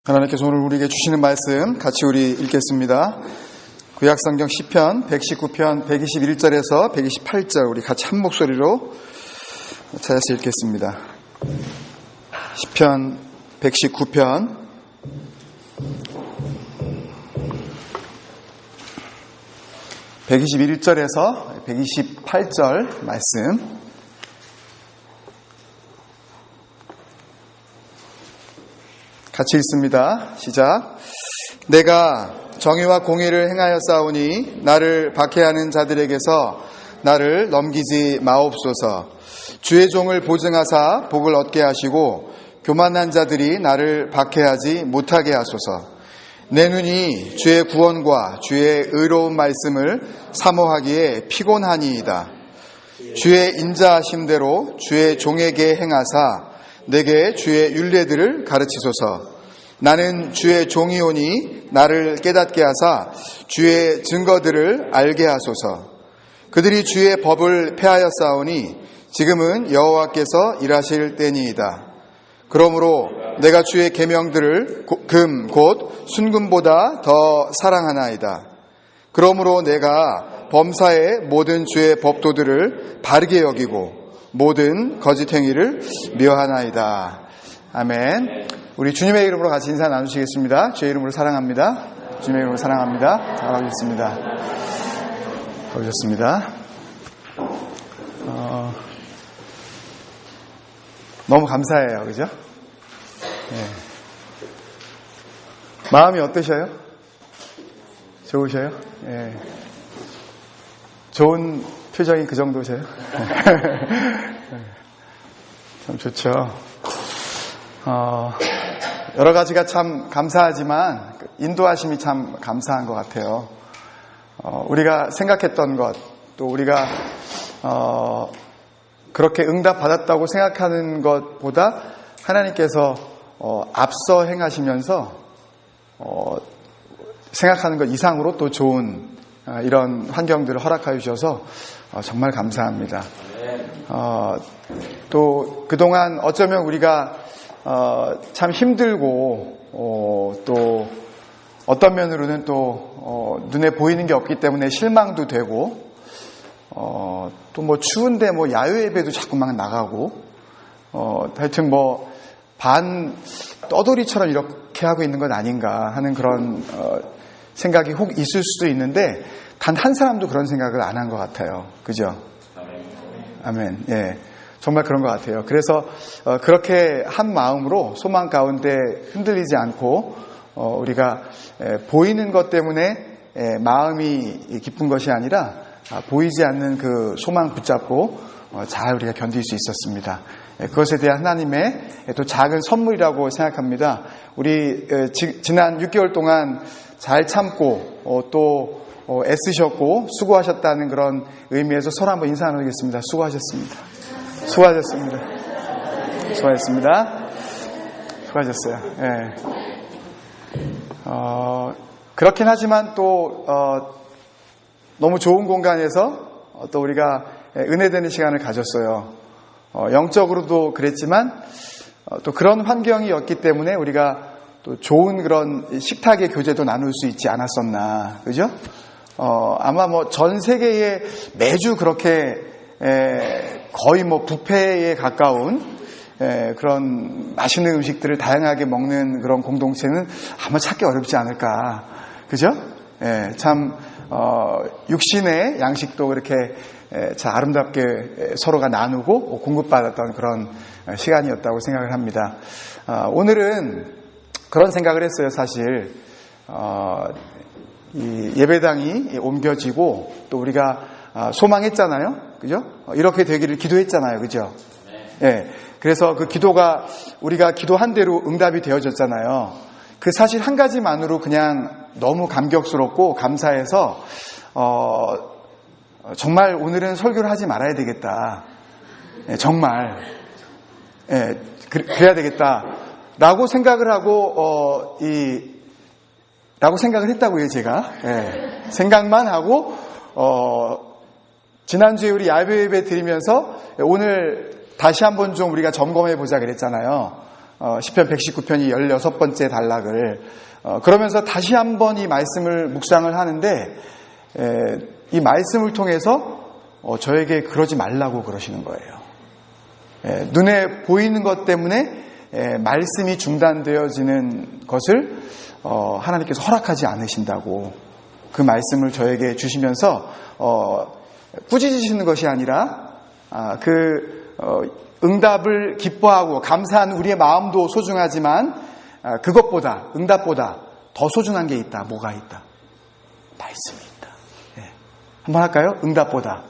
하나님께서 오늘 우리에게 주시는 말씀 같이 우리 읽겠습니다. 구약성경 시편 119편 121절에서 128절 우리 같이 한 목소리로 찾아서 읽겠습니다. 시편 119편 121절에서 128절 말씀 같이 읽습니다. 시작. 내가 정의와 공의를 행하여 싸우니 나를 박해하는 자들에게서 나를 넘기지 마옵소서. 주의 종을 보증하사 복을 얻게 하시고 교만한 자들이 나를 박해하지 못하게 하소서. 내 눈이 주의 구원과 주의 의로운 말씀을 사모하기에 피곤하니이다. 주의 인자하심대로 주의 종에게 행하사 내게 주의 율례들을 가르치소서. 나는 주의 종이오니 나를 깨닫게 하사 주의 증거들을 알게 하소서. 그들이 주의 법을 폐하여 싸우니 지금은 여호와께서 일하실 때니이다. 그러므로 내가 주의 계명들을 금 곧 순금보다 더 사랑하나이다. 그러므로 내가 범사의 모든 주의 법도들을 바르게 여기고 모든 거짓 행위를 미워하나이다. 아멘. 우리 주님의 이름으로 같이 인사 나누시겠습니다. 주의 이름으로 사랑합니다. 주님의 이름으로 사랑합니다. 잘하겠습니다. 고맙습니다. 너무 감사해요. 그죠? 네. 마음이 어떠셔요? 좋으셔요? 네. 좋은 표정이 그 정도세요? 참 좋죠. 여러 가지가 참 감사하지만 인도하심이 참 감사한 것 같아요. 우리가 생각했던 것, 또 우리가 그렇게 응답받았다고 생각하는 것보다 하나님께서 앞서 행하시면서 생각하는 것 이상으로 또 좋은 이런 환경들을 허락하여 주셔서 정말 감사합니다. 또 그동안 어쩌면 우리가 참 힘들고 또 어떤 면으로는 또 눈에 보이는 게 없기 때문에 실망도 되고 또 뭐 추운데 뭐 야외 예배도 자꾸만 나가고 하여튼 뭐 반 떠돌이처럼 이렇게 하고 있는 건 아닌가 하는 그런 생각이 혹 있을 수도 있는데 단 한 사람도 그런 생각을 안 한 것 같아요. 그죠? 아멘. 예. 정말 그런 것 같아요. 그래서 그렇게 한 마음으로 소망 가운데 흔들리지 않고 우리가 보이는 것 때문에 마음이 기쁜 것이 아니라 보이지 않는 그 소망 붙잡고 잘 우리가 견딜 수 있었습니다. 그것에 대한 하나님의 또 작은 선물이라고 생각합니다. 우리 지난 6개월 동안 잘 참고 또 애쓰셨고 수고하셨다는 그런 의미에서 서로 한번 인사 나누겠습니다. 수고하셨습니다. 수고하셨습니다. 수고하셨습니다. 수고하셨어요. 예. 그렇긴 하지만 또 너무 좋은 공간에서 또 우리가 은혜되는 시간을 가졌어요. 영적으로도 그랬지만 또 그런 환경이었기 때문에 우리가 또 좋은 그런 식탁의 교제도 나눌 수 있지 않았었나, 그죠? 아마 뭐 전 세계에 매주 그렇게 거의 뭐 뷔페에 가까운 그런 맛있는 음식들을 다양하게 먹는 그런 공동체는 아마 찾기 어렵지 않을까, 그죠? 참 육신의 양식도 그렇게 참 아름답게 서로가 나누고 공급받았던 그런 시간이었다고 생각을 합니다. 오늘은 그런 생각을 했어요. 사실 이 예배당이 옮겨지고 또 우리가 소망했잖아요. 그죠? 이렇게 되기를 기도했잖아요. 그죠? 예. 그래서 그 기도가 우리가 기도한 대로 응답이 되어졌잖아요. 그 사실 한 가지만으로 그냥 너무 감격스럽고 감사해서 정말 오늘은 설교를 하지 말아야 되겠다. 예, 정말 그래야 되겠다라고 생각을 하고 라고 생각을 했다고요, 제가. 예, 생각만 하고 지난주에 우리 야외 예배 드리면서 오늘 다시 한번 좀 우리가 점검해 보자 그랬잖아요. 시편 119편이 16번째 단락을 그러면서 다시 한번 이 말씀을 묵상을 하는데 이 말씀을 통해서 저에게 그러지 말라고 그러시는 거예요. 눈에 보이는 것 때문에 말씀이 중단되어지는 것을 하나님께서 허락하지 않으신다고 그 말씀을 저에게 주시면서 꾸짖으시는 것이 아니라 응답을 기뻐하고 감사하는 우리의 마음도 소중하지만 그것보다 응답보다 더 소중한 게 있다. 뭐가 있다? 말씀이 있다. 한번 할까요? 응답보다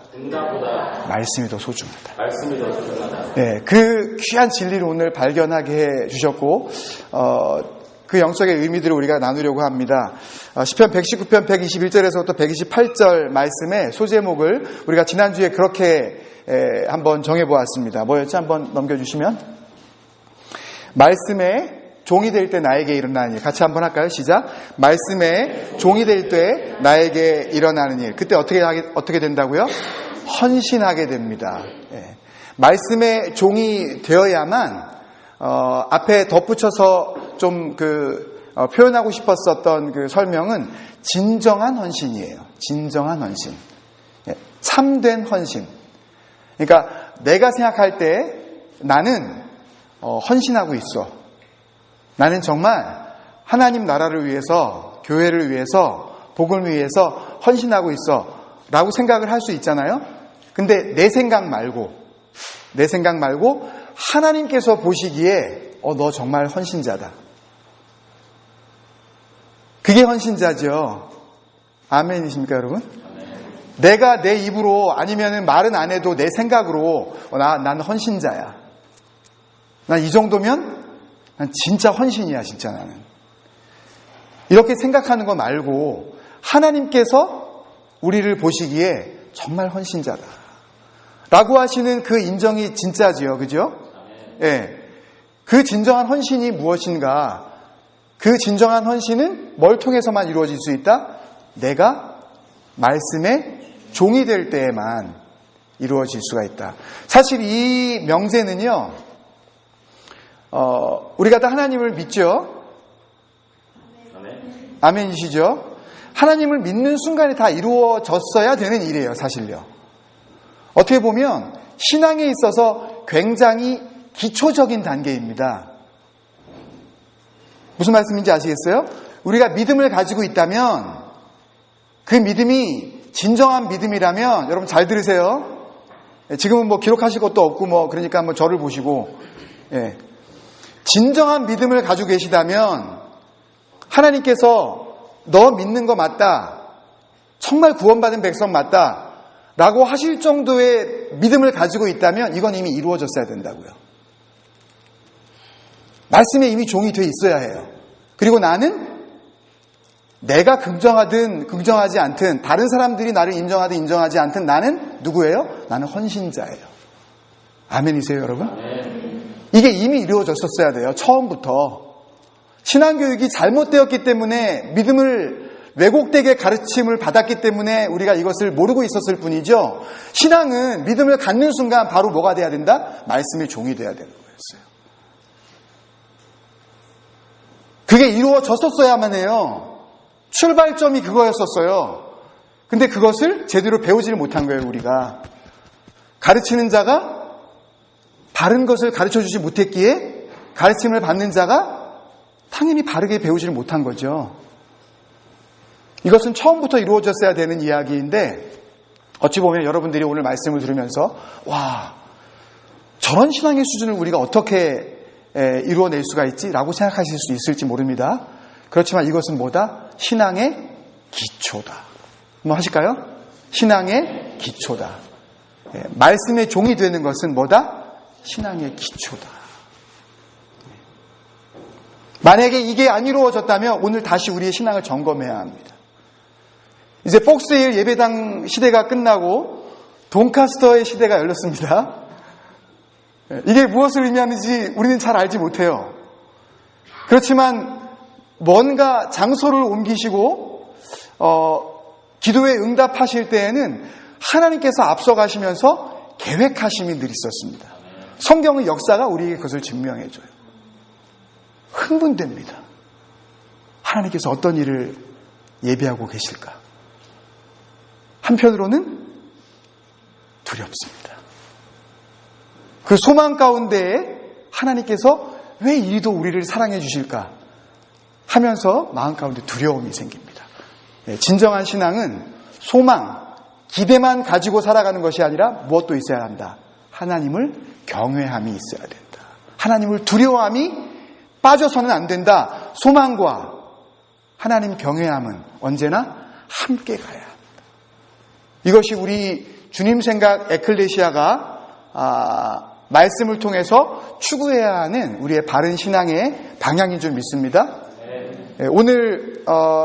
말씀이 더 소중하다. 말씀이 더 소중하다. 그 귀한 진리를 오늘 발견하게 해 주셨고 그 영적의 의미들을 우리가 나누려고 합니다. 시편 119편 121절에서부터 128절 말씀의 소제목을 우리가 지난주에 그렇게 한번 정해보았습니다. 뭐였죠? 한번 넘겨주시면 말씀에 종이 될 때 나에게 일어나는 일. 같이 한번 할까요? 시작. 말씀에 종이 될 때 나에게 일어나는 일. 그때 어떻게 된다고요? 헌신하게 됩니다. 말씀에 종이 되어야만 앞에 덧붙여서 좀 표현하고 싶었었던 그 설명은 진정한 헌신이에요. 진정한 헌신. 참된 헌신. 그러니까 내가 생각할 때 나는 헌신하고 있어. 나는 정말 하나님 나라를 위해서, 교회를 위해서, 복음을 위해서 헌신하고 있어 라고 생각을 할 수 있잖아요. 근데 내 생각 말고 하나님께서 보시기에 너 정말 헌신자다. 그게 헌신자죠. 아멘이십니까 여러분? 내가 내 입으로 아니면 말은 안 해도 내 생각으로 난 헌신자야. 난 이 정도면 난 진짜 헌신이야. 진짜 나는. 이렇게 생각하는 거 말고 하나님께서 우리를 보시기에 정말 헌신자다 라고 하시는 그 인정이 진짜지요. 그죠? 그 진정한 헌신이 무엇인가? 그 진정한 헌신은 뭘 통해서만 이루어질 수 있다? 내가 말씀의 종이 될 때에만 이루어질 수가 있다. 사실 이 명제는요, 우리가 다 하나님을 믿죠? 아멘이시죠? 하나님을 믿는 순간에 다 이루어졌어야 되는 일이에요, 사실요. 어떻게 보면 신앙에 있어서 굉장히 기초적인 단계입니다. 무슨 말씀인지 아시겠어요? 우리가 믿음을 가지고 있다면 그 믿음이 진정한 믿음이라면 여러분 잘 들으세요. 지금은 뭐 기록하실 것도 없고 그러니까 한번 저를 보시고 진정한 믿음을 가지고 계시다면 하나님께서 너 믿는 거 맞다. 정말 구원받은 백성 맞다. 라고 하실 정도의 믿음을 가지고 있다면 이건 이미 이루어졌어야 된다고요. 말씀에 이미 종이 돼 있어야 해요. 그리고 나는 내가 긍정하든 긍정하지 않든 다른 사람들이 나를 인정하든 인정하지 않든 나는 누구예요? 나는 헌신자예요. 아멘이세요 여러분? 이게 이미 이루어졌었어야 돼요. 처음부터. 신앙교육이 잘못되었기 때문에 믿음을 왜곡되게 가르침을 받았기 때문에 우리가 이것을 모르고 있었을 뿐이죠. 신앙은 믿음을 갖는 순간 바로 뭐가 돼야 된다? 말씀의 종이 돼야 되는 거였어요. 그게 이루어졌었어야만 해요. 출발점이 그거였었어요. 근데 그것을 제대로 배우지를 못한 거예요, 우리가. 가르치는 자가 바른 것을 가르쳐주지 못했기에 가르침을 받는 자가 당연히 바르게 배우지를 못한 거죠. 이것은 처음부터 이루어졌어야 되는 이야기인데 어찌 보면 여러분들이 오늘 말씀을 들으면서 와, 저런 신앙의 수준을 우리가 어떻게 이루어낼 수가 있지? 라고 생각하실 수 있을지 모릅니다. 그렇지만 이것은 뭐다? 신앙의 기초다. 한번 하실까요? 신앙의 기초다. 말씀의 종이 되는 것은 뭐다? 신앙의 기초다. 만약에 이게 안 이루어졌다면 오늘 다시 우리의 신앙을 점검해야 합니다. 이제 폭스힐 예배당 시대가 끝나고 돈카스터의 시대가 열렸습니다. 이게 무엇을 의미하는지 우리는 잘 알지 못해요. 그렇지만 뭔가 장소를 옮기시고 기도에 응답하실 때에는 하나님께서 앞서가시면서 계획하심이 늘 있었습니다. 성경의 역사가 우리에게 그것을 증명해줘요. 흥분됩니다. 하나님께서 어떤 일을 예비하고 계실까? 한편으로는 두렵습니다. 그 소망 가운데에 하나님께서 왜 이리도 우리를 사랑해 주실까 하면서 마음 가운데 두려움이 생깁니다. 진정한 신앙은 소망, 기대만 가지고 살아가는 것이 아니라 무엇도 있어야 한다. 하나님을 경외함이 있어야 된다. 하나님을 두려워함이 빠져서는 안 된다. 소망과 하나님 경외함은 언제나 함께 가야 한다. 이것이 우리 주님 생각 에클레시아가 말씀을 통해서 추구해야 하는 우리의 바른 신앙의 방향인 줄 믿습니다. 오늘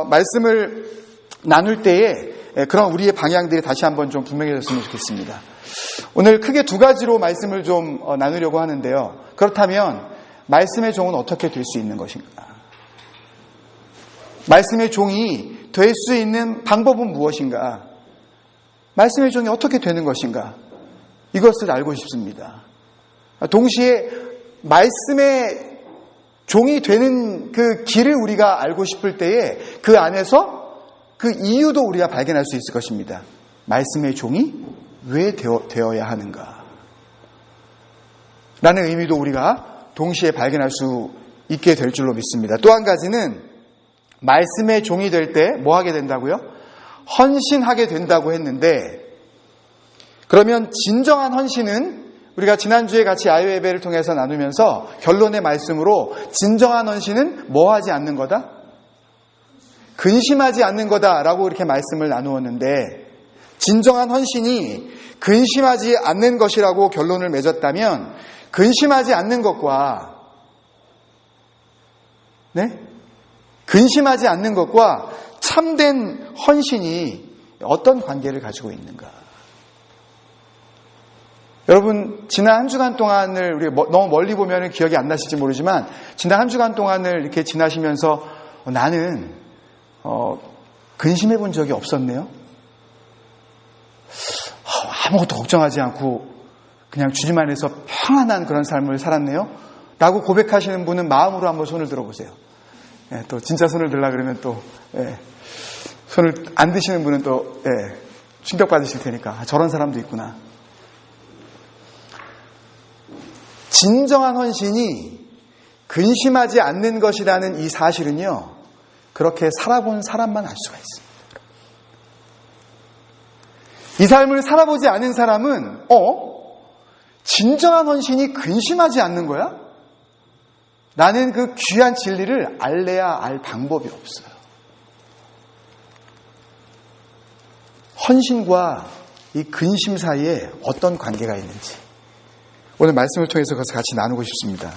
말씀을 나눌 때에 그런 우리의 방향들이 다시 한번 좀 분명해졌으면 좋겠습니다. 오늘 크게 두 가지로 말씀을 좀 나누려고 하는데요. 그렇다면 말씀의 종은 어떻게 될 수 있는 것인가? 말씀의 종이 될 수 있는 방법은 무엇인가? 말씀의 종이 어떻게 되는 것인가? 이것을 알고 싶습니다. 동시에 말씀의 종이 되는 그 길을 우리가 알고 싶을 때에 그 안에서 그 이유도 우리가 발견할 수 있을 것입니다. 말씀의 종이 왜 되어야 하는가? 라는 의미도 우리가 동시에 발견할 수 있게 될 줄로 믿습니다. 또 한 가지는 말씀의 종이 될 때 뭐 하게 된다고요? 헌신하게 된다고 했는데, 그러면 진정한 헌신은 우리가 지난주에 같이 아이오 예배를 통해서 나누면서 결론의 말씀으로 진정한 헌신은 뭐 하지 않는 거다? 근심하지 않는 거다라고 이렇게 말씀을 나누었는데, 진정한 헌신이 근심하지 않는 것이라고 결론을 맺었다면 근심하지 않는 것과 근심하지 않는 것과 참된 헌신이 어떤 관계를 가지고 있는가? 여러분, 지난 한 주간 동안을 우리 너무 멀리 보면 기억이 안 나실지 모르지만 지난 한 주간 동안을 이렇게 지나시면서 나는 근심해 본 적이 없었네요. 아무것도 걱정하지 않고 그냥 주님 안에서 평안한 그런 삶을 살았네요. 라고 고백하시는 분은 마음으로 한번 손을 들어보세요. 또 진짜 손을 들라 그러면 또 손을 안 드시는 분은 또 충격받으실 테니까 저런 사람도 있구나. 진정한 헌신이 근심하지 않는 것이라는 이 사실은요, 그렇게 살아본 사람만 알 수가 있습니다. 이 삶을 살아보지 않은 사람은 진정한 헌신이 근심하지 않는 거야? 라는 그 귀한 진리를 알래야 알 방법이 없어요. 헌신과 이 근심 사이에 어떤 관계가 있는지 오늘 말씀을 통해서 같이 나누고 싶습니다.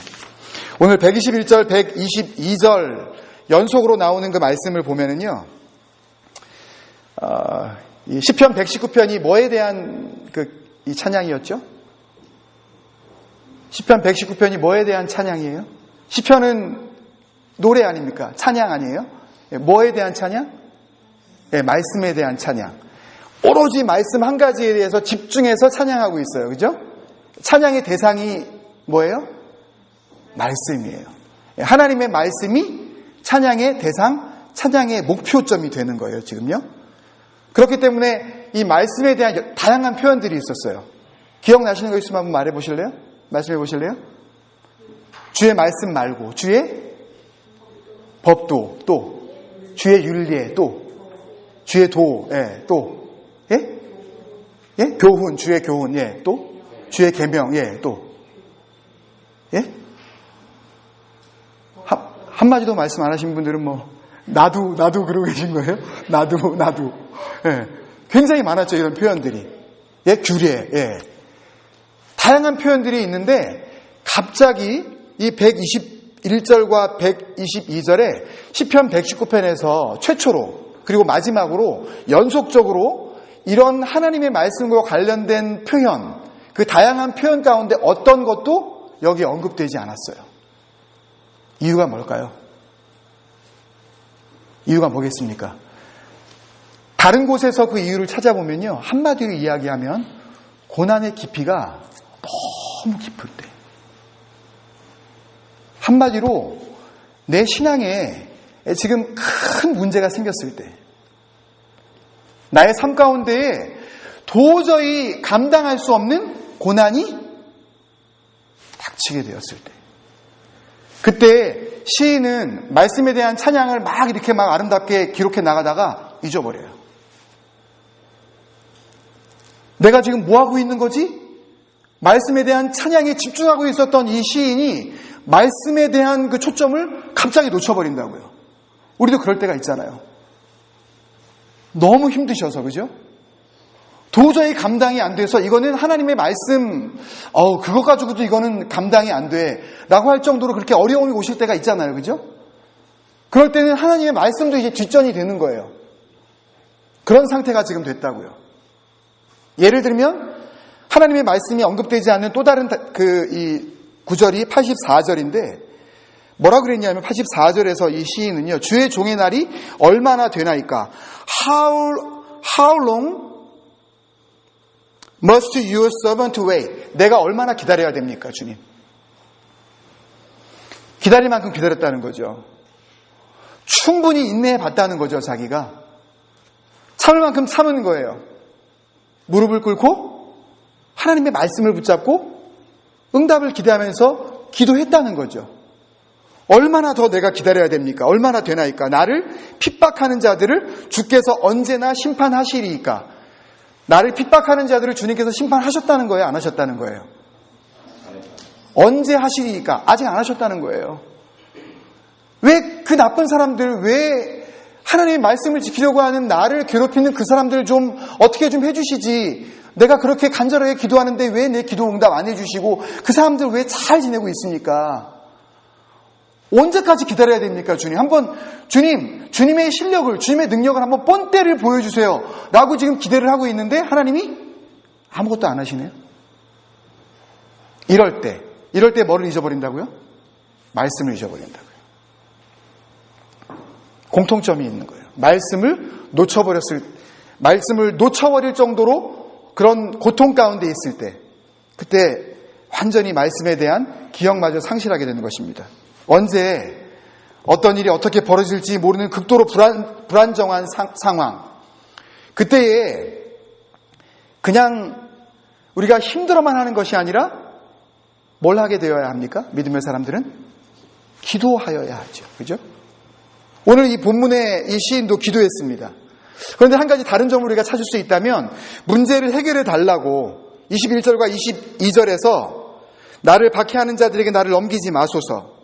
오늘 121절, 122절 연속으로 나오는 그 말씀을 보면은요, 이 시편 119편이 뭐에 대한 이 찬양이었죠? 시편 119편이 뭐에 대한 찬양이에요? 시편은 노래 아닙니까? 찬양 아니에요? 뭐에 대한 찬양? 말씀에 대한 찬양. 오로지 말씀 한 가지에 대해서 집중해서 찬양하고 있어요. 그죠? 찬양의 대상이 뭐예요? 말씀이에요. 하나님의 말씀이 찬양의 대상, 찬양의 목표점이 되는 거예요, 지금요. 그렇기 때문에 이 말씀에 대한 다양한 표현들이 있었어요. 기억나시는 거 있으면 한번 말해 보실래요? 말씀해 보실래요? 주의 말씀 말고 주의 법도, 또 주의 윤리에, 또 주의 도, 또 교훈, 주의 교훈, 또 주의 계명, 또 한마디도 말씀 안 하신 분들은 나도 그러고 계신 거예요? 나도. 굉장히 많았죠, 이런 표현들이. 규례, 다양한 표현들이 있는데, 갑자기 이 121절과 122절에 시편 119편에서 최초로, 그리고 마지막으로 연속적으로 이런 하나님의 말씀과 관련된 표현, 그 다양한 표현 가운데 어떤 것도 여기 언급되지 않았어요. 이유가 뭘까요? 이유가 뭐겠습니까? 다른 곳에서 그 이유를 찾아보면요, 한마디로 이야기하면 고난의 깊이가 너무 깊을 때, 한마디로 내 신앙에 지금 큰 문제가 생겼을 때, 나의 삶 가운데에 도저히 감당할 수 없는 고난이 닥치게 되었을 때, 그때 시인은 말씀에 대한 찬양을 막 이렇게 막 아름답게 기록해 나가다가 잊어버려요. 내가 지금 뭐 하고 있는 거지? 말씀에 대한 찬양에 집중하고 있었던 이 시인이 말씀에 대한 그 초점을 갑자기 놓쳐버린다고요. 우리도 그럴 때가 있잖아요. 너무 힘드셔서, 그죠? 도저히 감당이 안 돼서 이거는 하나님의 말씀, 그거 가지고도 이거는 감당이 안 돼 라고 할 정도로 그렇게 어려움이 오실 때가 있잖아요. 그죠? 그럴 때는 하나님의 말씀도 이제 뒷전이 되는 거예요. 그런 상태가 지금 됐다고요. 예를 들면 하나님의 말씀이 언급되지 않는 또 다른 이 구절이 84절인데 뭐라 그랬냐면 84절에서 이 시인은요, 주의 종의 날이 얼마나 되나이까? How long must your servant wait? 내가 얼마나 기다려야 됩니까, 주님? 기다릴 만큼 기다렸다는 거죠. 충분히 인내해 봤다는 거죠, 자기가. 참을 만큼 참은 거예요. 무릎을 꿇고 하나님의 말씀을 붙잡고 응답을 기대하면서 기도했다는 거죠. 얼마나 더 내가 기다려야 됩니까? 얼마나 되나이까? 나를 핍박하는 자들을 주께서 언제나 심판하시리이까? 나를 핍박하는 자들을 주님께서 심판하셨다는 거예요? 안 하셨다는 거예요? 언제 하시리이까? 아직 안 하셨다는 거예요. 왜 그 나쁜 사람들, 왜 하나님의 말씀을 지키려고 하는 나를 괴롭히는 그 사람들을 좀 어떻게 좀 해주시지? 내가 그렇게 간절하게 기도하는데 왜 내 기도 응답 안 해주시고 그 사람들 왜 잘 지내고 있습니까? 언제까지 기다려야 됩니까, 주님? 한번 주님의 실력을, 주님의 능력을 한번 뻔때를 보여주세요 라고 지금 기대를 하고 있는데 하나님이 아무것도 안 하시네요. 이럴 때 뭐를 잊어버린다고요? 말씀을 잊어버린다고요. 공통점이 있는 거예요. 말씀을 놓쳐버릴 정도로 그런 고통 가운데 있을 때, 그때 완전히 말씀에 대한 기억마저 상실하게 되는 것입니다. 언제 어떤 일이 어떻게 벌어질지 모르는 극도로 불안정한 상황, 그때에 그냥 우리가 힘들어만 하는 것이 아니라 뭘 하게 되어야 합니까? 믿음의 사람들은 기도하여야 하죠. 그죠? 오늘 이 본문의 이 시인도 기도했습니다. 그런데 한 가지 다른 점을 우리가 찾을 수 있다면, 문제를 해결해 달라고 21절과 22절에서 나를 박해하는 자들에게 나를 넘기지 마소서,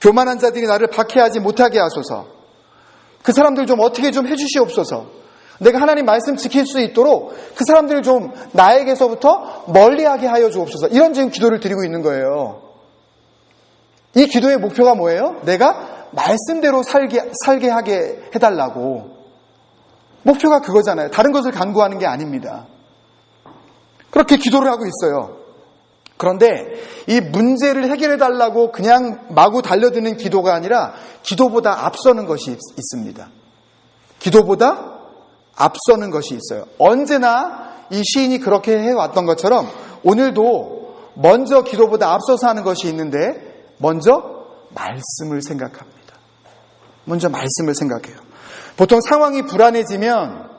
교만한 자들이 나를 박해하지 못하게 하소서, 그 사람들 좀 어떻게 좀 해주시옵소서, 내가 하나님 말씀 지킬 수 있도록 그 사람들을 좀 나에게서부터 멀리하게 하여 주옵소서, 이런 지금 기도를 드리고 있는 거예요. 이 기도의 목표가 뭐예요? 내가 말씀대로 살게 하게 해달라고. 목표가 그거잖아요. 다른 것을 간구하는 게 아닙니다. 그렇게 기도를 하고 있어요. 그런데 이 문제를 해결해 달라고 그냥 마구 달려드는 기도가 아니라 기도보다 앞서는 것이 있습니다. 기도보다 앞서는 것이 있어요. 언제나 이 시인이 그렇게 해왔던 것처럼 오늘도 먼저 기도보다 앞서서 하는 것이 있는데, 먼저 말씀을 생각합니다. 먼저 말씀을 생각해요. 보통 상황이 불안해지면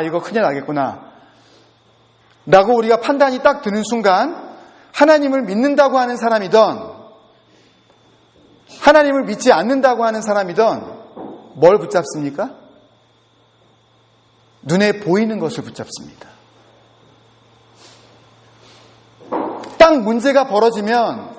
이거 큰일 나겠구나 라고 우리가 판단이 딱 드는 순간, 하나님을 믿는다고 하는 사람이든 하나님을 믿지 않는다고 하는 사람이든 뭘 붙잡습니까? 눈에 보이는 것을 붙잡습니다. 딱 문제가 벌어지면,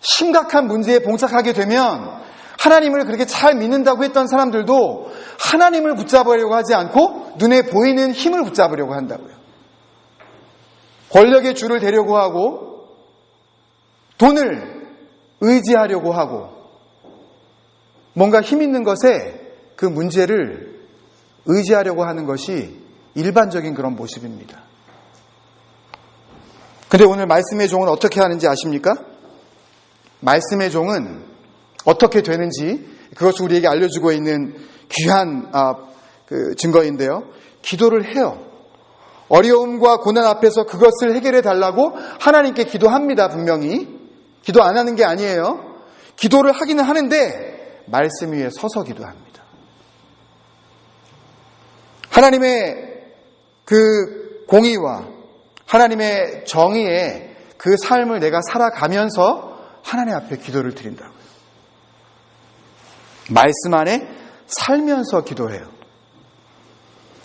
심각한 문제에 봉착하게 되면 하나님을 그렇게 잘 믿는다고 했던 사람들도 하나님을 붙잡으려고 하지 않고 눈에 보이는 힘을 붙잡으려고 한다고요. 권력의 줄을 대려고 하고, 돈을 의지하려고 하고, 뭔가 힘 있는 것에 그 문제를 의지하려고 하는 것이 일반적인 그런 모습입니다. 근데 오늘 말씀의 종은 어떻게 하는지 아십니까? 말씀의 종은 어떻게 되는지, 그것을 우리에게 알려주고 있는 귀한 증거인데요. 기도를 해요. 어려움과 고난 앞에서 그것을 해결해 달라고 하나님께 기도합니다. 분명히 기도 안 하는 게 아니에요. 기도를 하기는 하는데 말씀 위에 서서 기도합니다. 하나님의 그 공의와 하나님의 정의에 그 삶을 내가 살아가면서 하나님 앞에 기도를 드린다고요. 말씀 안에 살면서 기도해요.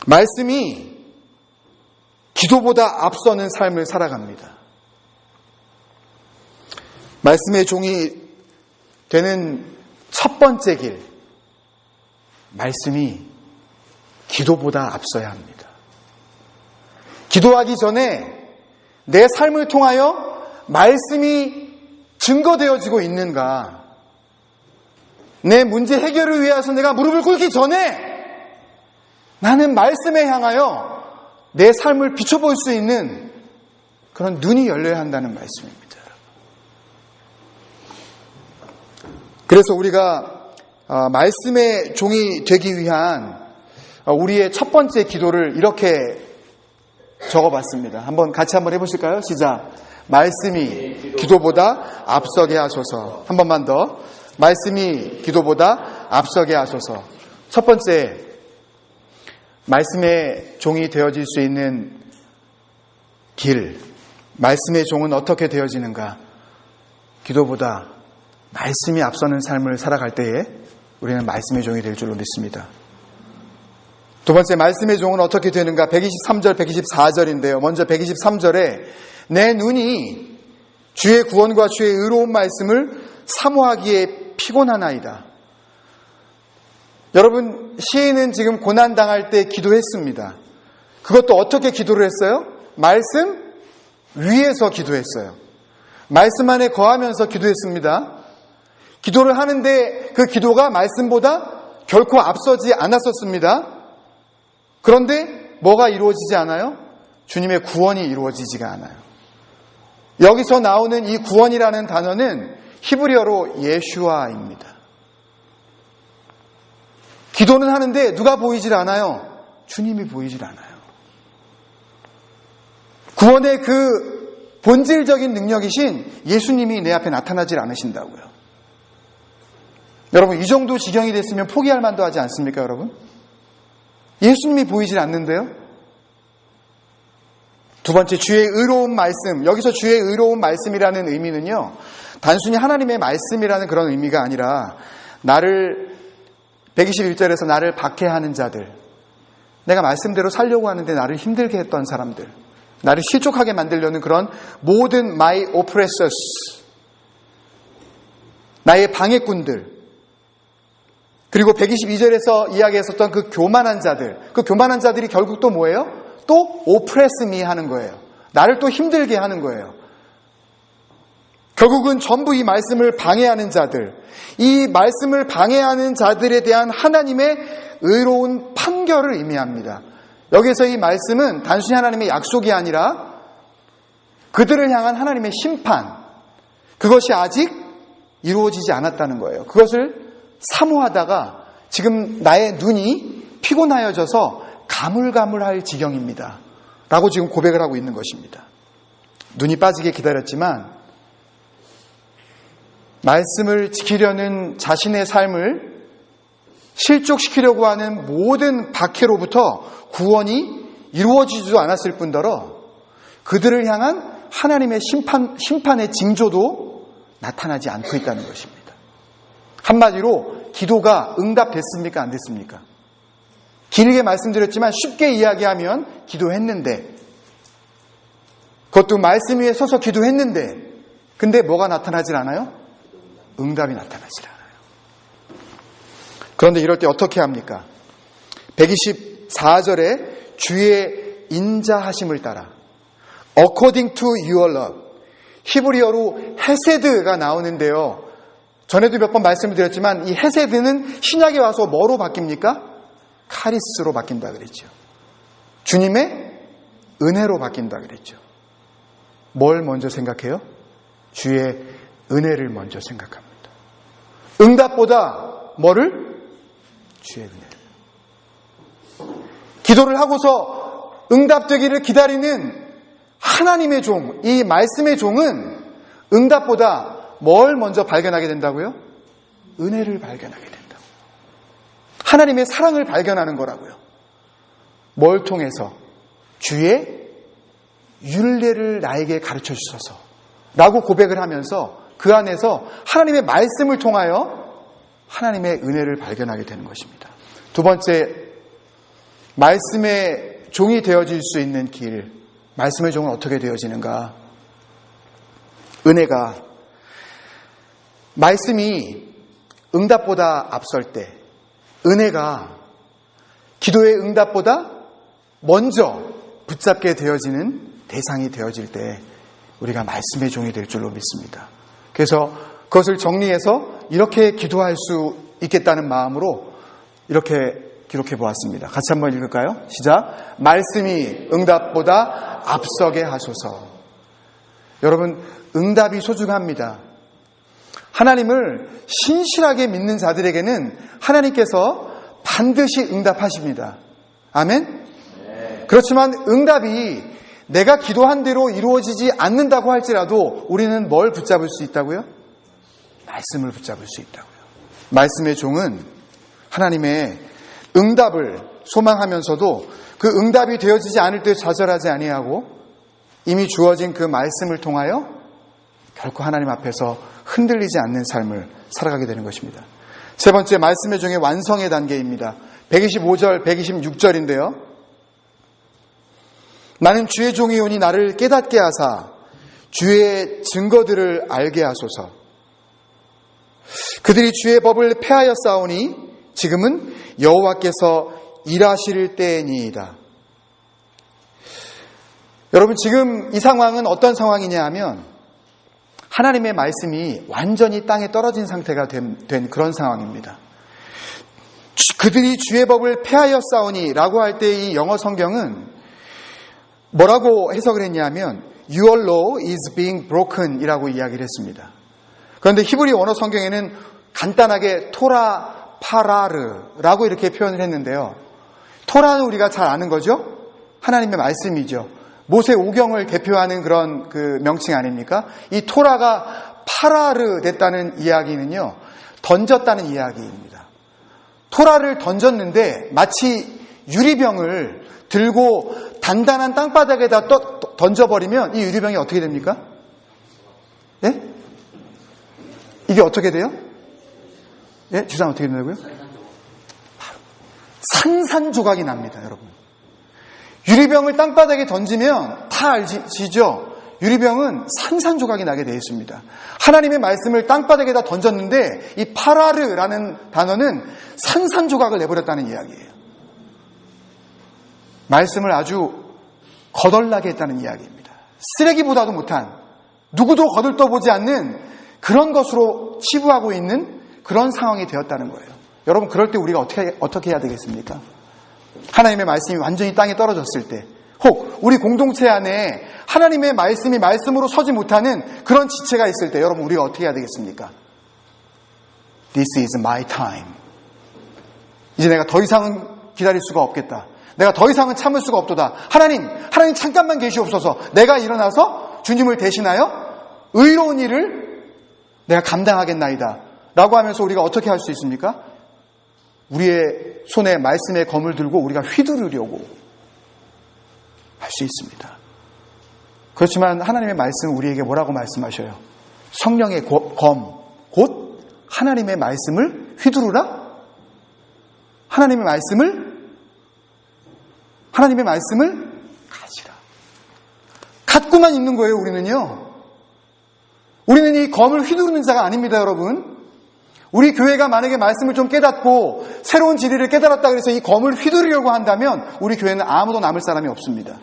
말씀이 기도보다 앞서는 삶을 살아갑니다. 말씀의 종이 되는 첫 번째 길, 말씀이 기도보다 앞서야 합니다. 기도하기 전에 내 삶을 통하여 말씀이 증거되어지고 있는가? 내 문제 해결을 위해서 내가 무릎을 꿇기 전에 나는 말씀에 향하여 내 삶을 비춰볼 수 있는 그런 눈이 열려야 한다는 말씀입니다. 그래서 우리가 말씀의 종이 되기 위한 우리의 첫 번째 기도를 이렇게 적어봤습니다. 같이 한번 해보실까요? 시작. 말씀이 기도보다 앞서게 하소서. 한 번만 더. 말씀이 기도보다 앞서게 하소서. 첫 번째, 말씀의 종이 되어질 수 있는 길, 말씀의 종은 어떻게 되어지는가? 기도보다 말씀이 앞서는 삶을 살아갈 때에 우리는 말씀의 종이 될 줄로 믿습니다. 두 번째, 말씀의 종은 어떻게 되는가? 123절, 124절인데요. 먼저 123절에 내 눈이 주의 구원과 주의 의로운 말씀을 사모하기에 피곤하나이다. 여러분, 시인은 지금 고난당할 때 기도했습니다. 그것도 어떻게 기도를 했어요? 말씀 위에서 기도했어요. 말씀 안에 거하면서 기도했습니다. 기도를 하는데 그 기도가 말씀보다 결코 앞서지 않았었습니다. 그런데 뭐가 이루어지지 않아요? 주님의 구원이 이루어지지가 않아요. 여기서 나오는 이 구원이라는 단어는 히브리어로 예슈아입니다. 기도는 하는데 누가 보이질 않아요? 주님이 보이질 않아요. 구원의 그 본질적인 능력이신 예수님이 내 앞에 나타나질 않으신다고요. 여러분, 이 정도 지경이 됐으면 포기할 만도 하지 않습니까, 여러분? 예수님이 보이질 않는데요. 두 번째, 주의 의로운 말씀. 여기서 주의 의로운 말씀이라는 의미는요, 단순히 하나님의 말씀이라는 그런 의미가 아니라 121절에서 나를 박해하는 자들, 내가 말씀대로 살려고 하는데 나를 힘들게 했던 사람들, 나를 실족하게 만들려는 그런 모든 my oppressors, 나의 방해꾼들, 그리고 122절에서 이야기했었던 그 교만한 자들, 그 교만한 자들이 결국 또 뭐예요? 또 oppress me 하는 거예요. 나를 또 힘들게 하는 거예요. 결국은 전부 이 말씀을 방해하는 자들, 이 말씀을 방해하는 자들에 대한 하나님의 의로운 판결을 의미합니다. 여기서 이 말씀은 단순히 하나님의 약속이 아니라 그들을 향한 하나님의 심판, 그것이 아직 이루어지지 않았다는 거예요. 그것을 사모하다가 지금 나의 눈이 피곤하여져서 가물가물할 지경입니다. 라고 지금 고백을 하고 있는 것입니다. 눈이 빠지게 기다렸지만 말씀을 지키려는 자신의 삶을 실족시키려고 하는 모든 박해로부터 구원이 이루어지지도 않았을 뿐더러 그들을 향한 하나님의 심판의 징조도 나타나지 않고 있다는 것입니다. 한마디로 기도가 응답됐습니까? 안 됐습니까? 길게 말씀드렸지만 쉽게 이야기하면 기도했는데, 그것도 말씀 위에 서서 기도했는데, 근데 뭐가 나타나질 않아요? 응답이 나타나질 않아요. 그런데 이럴 때 어떻게 합니까? 124절에 주의 인자하심을 따라 according to your love, 히브리어로 헤세드가 나오는데요. 전에도 몇 번 말씀을 드렸지만 이 헤세드는 신약에 와서 뭐로 바뀝니까? 카리스로 바뀐다 그랬죠. 주님의 은혜로 바뀐다 그랬죠. 뭘 먼저 생각해요? 주의 은혜를 먼저 생각합니다. 응답보다 뭐를? 주의 은혜를. 기도를 하고서 응답되기를 기다리는 하나님의 종, 이 말씀의 종은 응답보다 뭘 먼저 발견하게 된다고요? 은혜를 발견하게 된다고. 하나님의 사랑을 발견하는 거라고요. 뭘 통해서? 주의 율례를 나에게 가르쳐 주소서 라고 고백을 하면서 그 안에서 하나님의 말씀을 통하여 하나님의 은혜를 발견하게 되는 것입니다. 두 번째, 말씀의 종이 되어질 수 있는 길. 말씀의 종은 어떻게 되어지는가? 은혜가, 말씀이 응답보다 앞설 때, 은혜가 기도의 응답보다 먼저 붙잡게 되어지는 대상이 되어질 때 우리가 말씀의 종이 될 줄로 믿습니다. 그래서 그것을 정리해서 이렇게 기도할 수 있겠다는 마음으로 이렇게 기록해 보았습니다. 같이 한번 읽을까요? 시작. 말씀이 응답보다 앞서게 하소서. 여러분, 응답이 소중합니다. 하나님을 신실하게 믿는 자들에게는 하나님께서 반드시 응답하십니다. 아멘? 그렇지만 응답이 내가 기도한 대로 이루어지지 않는다고 할지라도 우리는 뭘 붙잡을 수 있다고요? 말씀을 붙잡을 수 있다고요. 말씀의 종은 하나님의 응답을 소망하면서도 그 응답이 되어지지 않을 때 좌절하지 아니하고 이미 주어진 그 말씀을 통하여 결코 하나님 앞에서 흔들리지 않는 삶을 살아가게 되는 것입니다. 세 번째, 말씀의 종의 완성의 단계입니다. 125절, 126절인데요. 나는 주의 종이오니 나를 깨닫게 하사 주의 증거들을 알게 하소서. 그들이 주의 법을 폐하였사오니 지금은 여호와께서 일하실 때니이다. 여러분, 지금 이 상황은 어떤 상황이냐 하면 하나님의 말씀이 완전히 땅에 떨어진 상태가 된 그런 상황입니다. 그들이 주의 법을 폐하였사오니 라고 할 때 이 영어 성경은 뭐라고 해석을 했냐면 Your law is being broken 이라고 이야기를 했습니다. 그런데 히브리 원어 성경에는 간단하게 토라 파라르라고 이렇게 표현을 했는데요. 토라는 우리가 잘 아는 거죠? 하나님의 말씀이죠. 모세 오경을 대표하는 그런 그 명칭 아닙니까? 이 토라가 파라르 됐다는 이야기는요, 던졌다는 이야기입니다. 토라를 던졌는데 마치 유리병을 들고 단단한 땅바닥에다 던져버리면 이 유리병이 어떻게 됩니까? 예? 이게 어떻게 돼요? 예? 주상 어떻게 된다고요? 산산조각이 납니다, 여러분. 유리병을 땅바닥에 던지면 다 아시죠? 유리병은 산산조각이 나게 되어 있습니다. 하나님의 말씀을 땅바닥에다 던졌는데 이 파라르라는 단어는 산산조각을 내버렸다는 이야기예요. 말씀을 아주 거덜나게 했다는 이야기입니다. 쓰레기보다도 못한, 누구도 거들떠보지 않는 그런 것으로 치부하고 있는 그런 상황이 되었다는 거예요. 여러분, 그럴 때 우리가 어떻게 해야 되겠습니까? 하나님의 말씀이 완전히 땅에 떨어졌을 때, 혹 우리 공동체 안에 하나님의 말씀이 말씀으로 서지 못하는 그런 지체가 있을 때 여러분, 우리가 어떻게 해야 되겠습니까? This is my time. 이제 내가 더 이상은 기다릴 수가 없겠다. 내가 더 이상은 참을 수가 없도다. 하나님 잠깐만 계시옵소서. 내가 일어나서 주님을 대신하여 의로운 일을 내가 감당하겠나이다 라고 하면서 우리가 어떻게 할 수 있습니까? 우리의 손에 말씀의 검을 들고 우리가 휘두르려고 할 수 있습니다. 그렇지만 하나님의 말씀은 우리에게 뭐라고 말씀하셔요? 성령의 검, 곧 하나님의 말씀을 휘두르라? 하나님의 말씀을 가지라. 갖고만 있는 거예요, 우리는요. 우리는 이 검을 휘두르는 자가 아닙니다, 여러분. 우리 교회가 만약에 말씀을 좀 깨닫고 새로운 진리를 깨달았다 그래서 이 검을 휘두르려고 한다면 우리 교회는 아무도 남을 사람이 없습니다.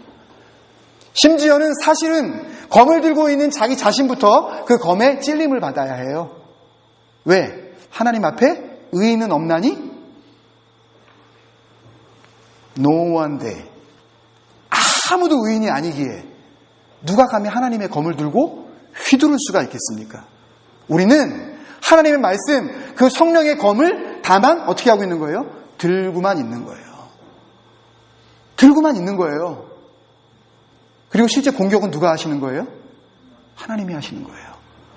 심지어는 사실은 검을 들고 있는 자기 자신부터 그 검에 찔림을 받아야 해요. 왜? 하나님 앞에 의인은 없나니? No one day. 아무도 의인이 아니기에 누가 감히 하나님의 검을 들고 휘두를 수가 있겠습니까? 우리는 하나님의 말씀, 그 성령의 검을 다만 어떻게 하고 있는 거예요? 들고만 있는 거예요. 들고만 있는 거예요. 그리고 실제 공격은 누가 하시는 거예요? 하나님이 하시는 거예요.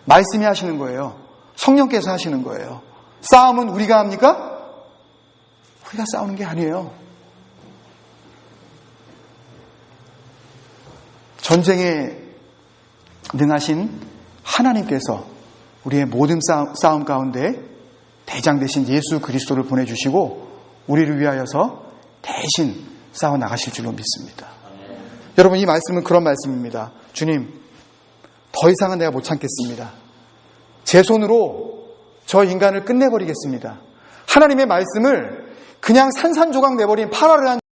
말씀이 하시는 거예요. 성령께서 하시는 거예요. 싸움은 우리가 합니까? 우리가 싸우는 게 아니에요. 전쟁에 능하신 하나님께서 우리의 모든 싸움 가운데 대장 되신 예수 그리스도를 보내주시고 우리를 위하여서 대신 싸워 나가실 줄로 믿습니다. 여러분, 이 말씀은 그런 말씀입니다. 주님, 더 이상은 내가 못 참겠습니다. 제 손으로 저 인간을 끝내버리겠습니다. 하나님의 말씀을 그냥 산산조각 내버린 파라를 한